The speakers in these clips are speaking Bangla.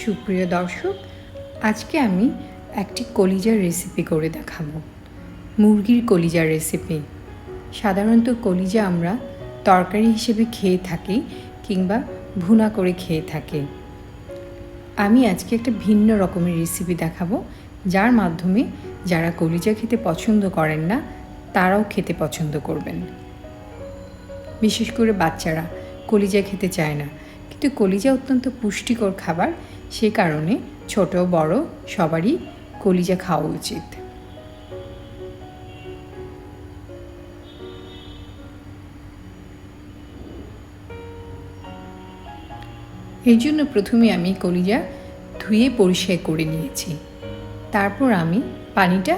সুপ্রিয় দর্শক, আজকে আমি একটি কলিজার রেসিপি করে দেখাবো। মুরগির কলিজার রেসিপি। সাধারণত কলিজা আমরা তরকারি হিসেবে খেয়ে থাকি কিংবা ভুনা করে খেয়ে থাকি। আমি আজকে একটা ভিন্ন রকমের রেসিপি দেখাবো, যার মাধ্যমে যারা কলিজা খেতে পছন্দ করেন না তারাও খেতে পছন্দ করবেন। বিশেষ করে বাচ্চারা কলিজা খেতে চায় না, কিন্তু কলিজা অত্যন্ত পুষ্টিকর খাবার, সে কারণে ছোট বড় সবারই কলিজা খাওয়া উচিত। এর জন্য প্রথমে আমি কলিজা ধুয়ে পরিষ্কার করে নিয়েছি। তারপর আমি পানিটা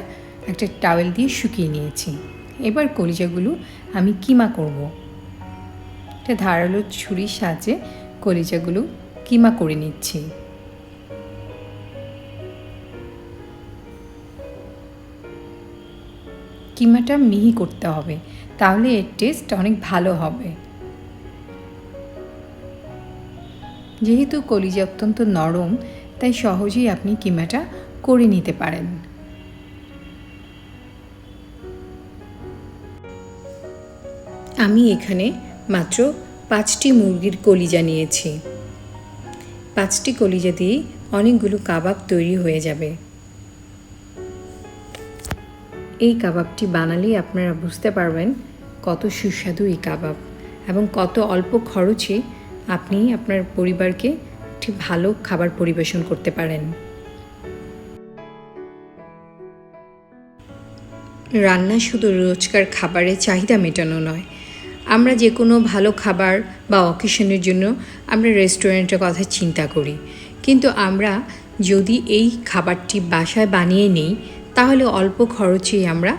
একটা টাওয়েল দিয়ে শুকিয়ে নিয়েছি। এবার কলিজাগুলো আমি কিমা করব। একটা ধারালো ছুরির সাহায্যে কলিজাগুলো কিমা করে নিচ্ছি। কিমাটা মিহি করতে হবে, তাহলে এর টেস্ট অনেক ভালো হবে। যেহেতু কলিজা অত্যন্ত নরম, তাই সহজেই আপনি কিমাটা করে নিতে পারেন। আমি এখানে মাত্র 5টি মুরগির কলিজা নিয়েছি। 5টি কলিজা দিয়ে অনেকগুলো কাবাব তৈরি হয়ে যাবে। এই কাবাবটি বানালেই আপনারা বুঝতে পারবেন কত সুস্বাদু এই কাবাব এবং কত অল্প খরচে আপনি আপনার পরিবারকে একটি ভালো খাবার পরিবেশন করতে পারেন। রান্না শুধু রোজকার খাবারের চাহিদা মেটানো নয়, আমরা যে কোনো ভালো খাবার বা অকেশনের জন্য আমরা রেস্টুরেন্টের কথা চিন্তা করি, কিন্তু আমরা যদি এই খাবারটি বাসায় বানিয়ে নিই তাহলে অল্প খরচেই আমরা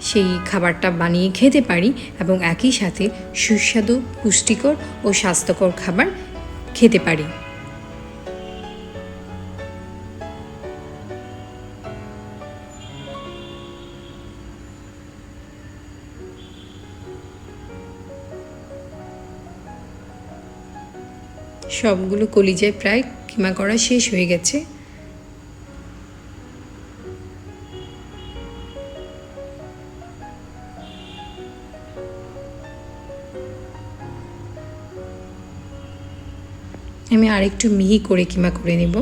সেই খাবারটা বানিয়ে খেতে পারি এবং একই সাথে সুস্বাদু, পুষ্টিকর ও স্বাস্থ্যকর খাবার খেতে পারি। সবগুলো কলিজায় প্রায় কিমা করা শেষ হয়ে গেছে। আমি আরেকটু মিহি করে কিমা করে নেব।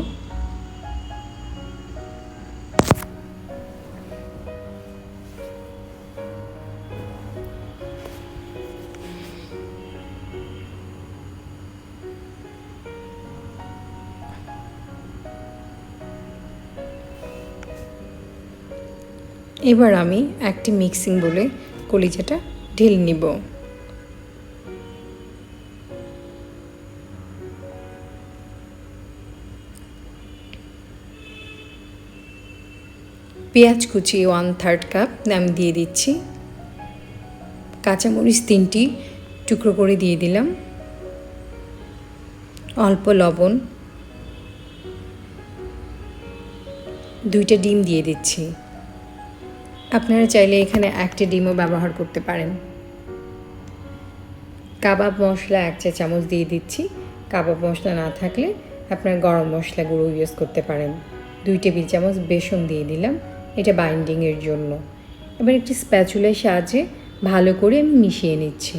এবার আমি একটি মিক্সিং বলে কলিজাটা ঢেলে নিব। পেঁয়াজ কুচি 1/3 কাপ আমি দিয়ে দিচ্ছি। কাঁচামরিচ 3টি টুকরো করে দিয়ে দিলাম। অল্প লবণ, 2টা ডিম দিয়ে দিচ্ছি। আপনারা চাইলে এখানে 1টি ডিমও ব্যবহার করতে পারেন। কাবাব মশলা 1 চা চামচ দিয়ে দিচ্ছি। কাবাব মশলা না থাকলে আপনার গরম মশলা গুঁড়ো ইউজ করতে পারেন। 2 টেবিল চামচ বেসন দিয়ে দিলাম, এটা বাইন্ডিংয়ের জন্য। এবার একটি স্প্যাচুলার সাহায্যে ভালো করে আমি মিশিয়ে নিচ্ছি।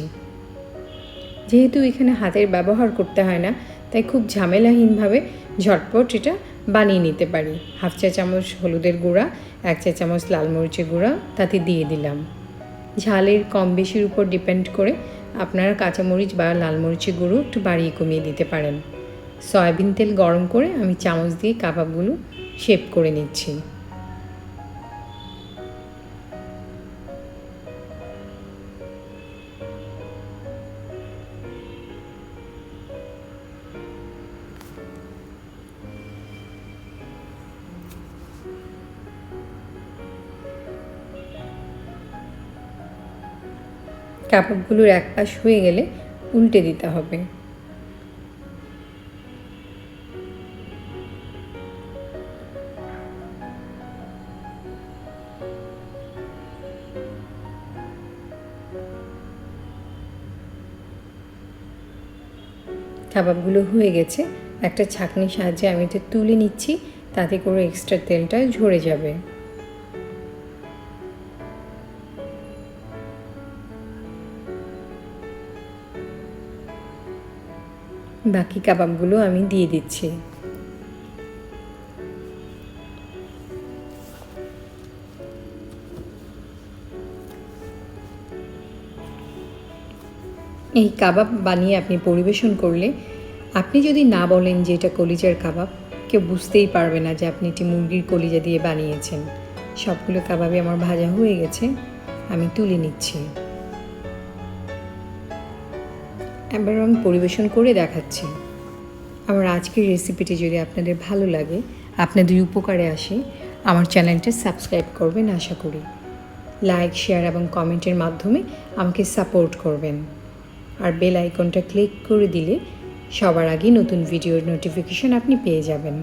যেহেতু এখানে হাতের ব্যবহার করতে হয় না, তাই খুব ঝামেলাহীনভাবে ঝটপট এটা বানিয়ে নিতে পারি। 1/2 চা চামচ হলুদের গুঁড়া, 1 চা চামচ লাল মরিচের গুঁড়া তাতে দিয়ে দিলাম। ঝালের কম বেশির উপর ডিপেন্ড করে আপনারা কাঁচামরিচ বা লাল মরিচের গুঁড়ো একটু বাড়িয়ে কমিয়ে দিতে পারেন। সয়াবিন তেল গরম করে আমি চামচ দিয়ে কাবাবগুলো শেপ করে নিচ্ছি। কাবাবগুলোর এক পাশ হয়ে গেলে উল্টে দিতে হবে। কাবাবগুলো হয়ে গেছে, একটা ছাঁকনির সাহায্যে আমি এটা তুলে নিচ্ছি, তাতে করে এক্সট্রা তেলটা ঝরে যাবে। বাকি কাবাবগুলো আমি দিয়ে দিচ্ছি। এই কাবাব বানিয়ে আপনি পরিবেশন করলে, আপনি যদি না বলেন যে এটা কলিজার কাবাব, কেউ বুঝতেই পারবে না যে আপনি এটি মুরগির কলিজা দিয়ে বানিয়েছেন। সবগুলো কাবাবই আমার ভাজা হয়ে গেছে, আমি তুলে নিচ্ছি। এবার আমি পরিবেশন করে দেখাচ্ছি। আমার আজকের রেসিপিটি যদি আপনাদের ভালো লাগে, আপনাদের উপকারে আসে, আমার চ্যানেলটা সাবস্ক্রাইব করবেন আশা করি। লাইক, শেয়ার এবং কমেন্টের মাধ্যমে আমাকে সাপোর্ট করবেন। আর বেল আইকনটা ক্লিক করে দিলে সবার আগে নতুন ভিডিওর নোটিফিকেশন আপনি পেয়ে যাবেন।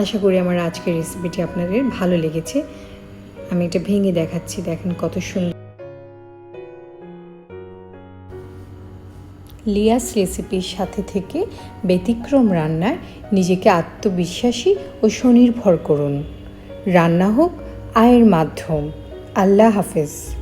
আশা করি আমার আজকের রেসিপিটি আপনাদের ভালো লেগেছে। আমি এটা ভেঙে দেখাচ্ছি, দেখেন কত সুন্দর। লিয়াস রেসিপির সাথে থেকে ব্যতিক্রম রান্নায় নিজেকে আত্মবিশ্বাসী ও স্বনির্ভর করুন। রান্না হোক আয়ের মাধ্যম। আল্লাহ হাফেজ।